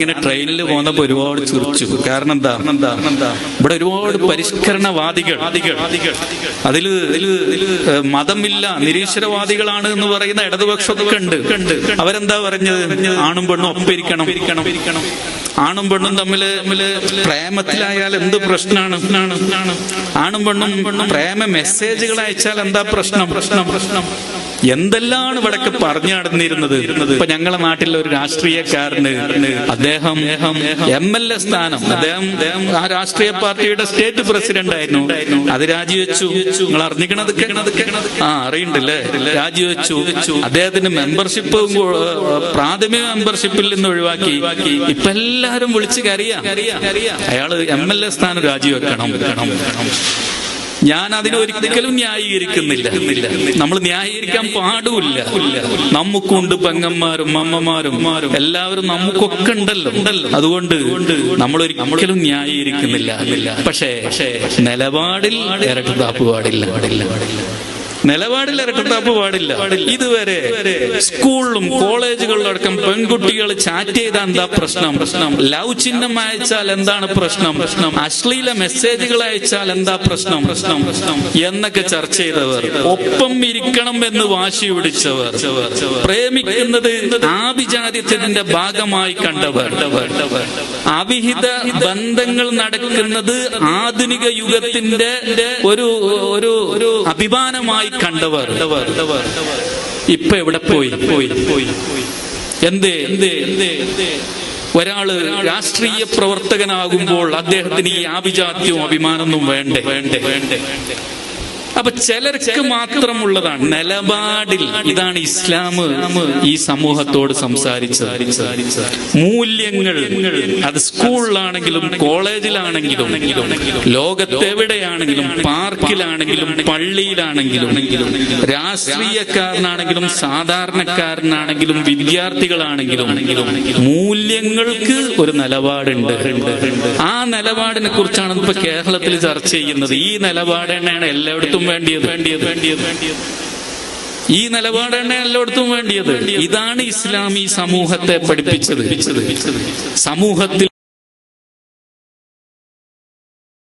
ഇങ്ങനെ ട്രെയിനിൽ പോകുന്നപ്പോ ഒരുപാട് ചിരിച്ചു. കാരണം എന്താ ഇവിടെ ഒരുപാട് പരിഷ്കരണവാദികൾ, അതില് മതമില്ല നിരീശ്വരവാദികളാണ് എന്ന് പറയുന്ന ഇടതുപക്ഷമൊക്കെ ഉണ്ട്. അവരെന്താ പറഞ്ഞത്? ആണും പെണ്ണും ഒപ്പിരിക്കണം. ആണും പെണ്ണും തമ്മിൽ പ്രേമത്തിലായാൽ എന്ത് പ്രശ്നമാണ്? ആണും പെണ്ണും പ്രേമ മെസ്സേജുകൾ അയച്ചാൽ എന്താ പ്രശ്നം? എന്തെല്ലാം ഇവിടൊക്കെ പറഞ്ഞു നടന്നിരുന്നത്. ഇപ്പൊ ഞങ്ങളെ നാട്ടിലെ ഒരു രാഷ്ട്രീയക്കാരന് അദ്ദേഹം MLA സ്ഥാനം, അദ്ദേഹം ആ രാഷ്ട്രീയ പാർട്ടിയുടെ സ്റ്റേറ്റ് പ്രസിഡന്റ് ആയിരുന്നു. അത് രാജിവെച്ചു. നിങ്ങൾ അറിഞ്ഞിക്കണതൊക്കെ അറിയണ്ടല്ലേ? രാജിവെച്ചു. അദ്ദേഹത്തിന്റെ മെമ്പർഷിപ്പ് പ്രാഥമിക മെമ്പർഷിപ്പിൽ നിന്ന് ഒഴിവാക്കി. ഇപ്പൊ എല്ലാരും വിളിച്ച് കരയാ, അയാള് MLA സ്ഥാനം രാജിവെക്കണം. ഞാൻ അതിനൊരിക്കലും ന്യായീകരിക്കുന്നില്ല. നമ്മൾ ന്യായീകരിക്കാൻ പാടില്ല. നമുക്കുണ്ട് പെങ്ങന്മാരും അമ്മമാരും എല്ലാവരും നമുക്കൊക്കെ ഉണ്ടല്ലോ. അതുകൊണ്ട് നമ്മൾ ഒരിക്കലും ന്യായീകരിക്കുന്നില്ല. പക്ഷേ നിലപാടിൽ ഇരട്ടത്താപ്പ് പാടില്ല. നിലപാടിൽ ഇരട്ടത്താപ്പ് പാടില്ല. ഇതുവരെ സ്കൂളിലും കോളേജുകളിലും അടക്കം പെൺകുട്ടികൾ ചാറ്റ് ചെയ്താൽ എന്താ പ്രശ്നം? ലവ് ചിഹ്നം അയച്ചാൽ എന്താണ് പ്രശ്നം? അശ്ലീല മെസ്സേജുകൾ അയച്ചാൽ എന്താ പ്രശ്നം എന്നൊക്കെ ചർച്ച ചെയ്തവർ, ഒപ്പം ഇരിക്കണം എന്ന് വാശി പിടിച്ചവർ, പ്രേമിക്കുന്നത് ആഭിജാത്യത്തിന്റെ ഭാഗമായി കണ്ടവർ, അവിഹിത ബന്ധങ്ങൾ നടക്കുന്നത് ആധുനിക യുഗത്തിന്റെ ഒരു അഭിമാനമായി കണ്ടവർ ഇപ്പൊ എവിടെ പോയി? എന്തേ? ഒരാള് രാഷ്ട്രീയ പ്രവർത്തകനാകുമ്പോൾ അദ്ദേഹത്തിന് ഈ ആഭിജാത്യവും അഭിമാനവും വേണ്ടേ? അപ്പൊ ചിലർക്ക് മാത്രമുള്ളതാണ് നിലപാടിൽ. ഇതാണ് ഇസ്ലാം ഈ സമൂഹത്തോട് സംസാരിച്ചത്. മൂല്യങ്ങൾ അത് സ്കൂളിലാണെങ്കിലും കോളേജിലാണെങ്കിലും ലോകത്തെവിടെയാണെങ്കിലും പാർക്കിലാണെങ്കിലും പള്ളിയിലാണെങ്കിലും രാഷ്ട്രീയക്കാരനാണെങ്കിലും സാധാരണക്കാരനാണെങ്കിലും വിദ്യാർത്ഥികളാണെങ്കിലും മൂല്യങ്ങൾക്ക് ഒരു നിലപാടുണ്ട്. ആ നിലപാടിനെ കുറിച്ചാണ് ഇപ്പൊ കേരളത്തിൽ ചർച്ച ചെയ്യുന്നത്. ഈ നിലപാട് തന്നെയാണ് എല്ലായിടത്തും വേണ്ടിയത്. ഈ നിലപാടാണ് എല്ലായിടത്തും വേണ്ടിയത്. ഇതാണ് ഇസ്ലാം ഈ സമൂഹത്തെ പഠിപ്പിച്ചത്. സമൂഹത്തിൽ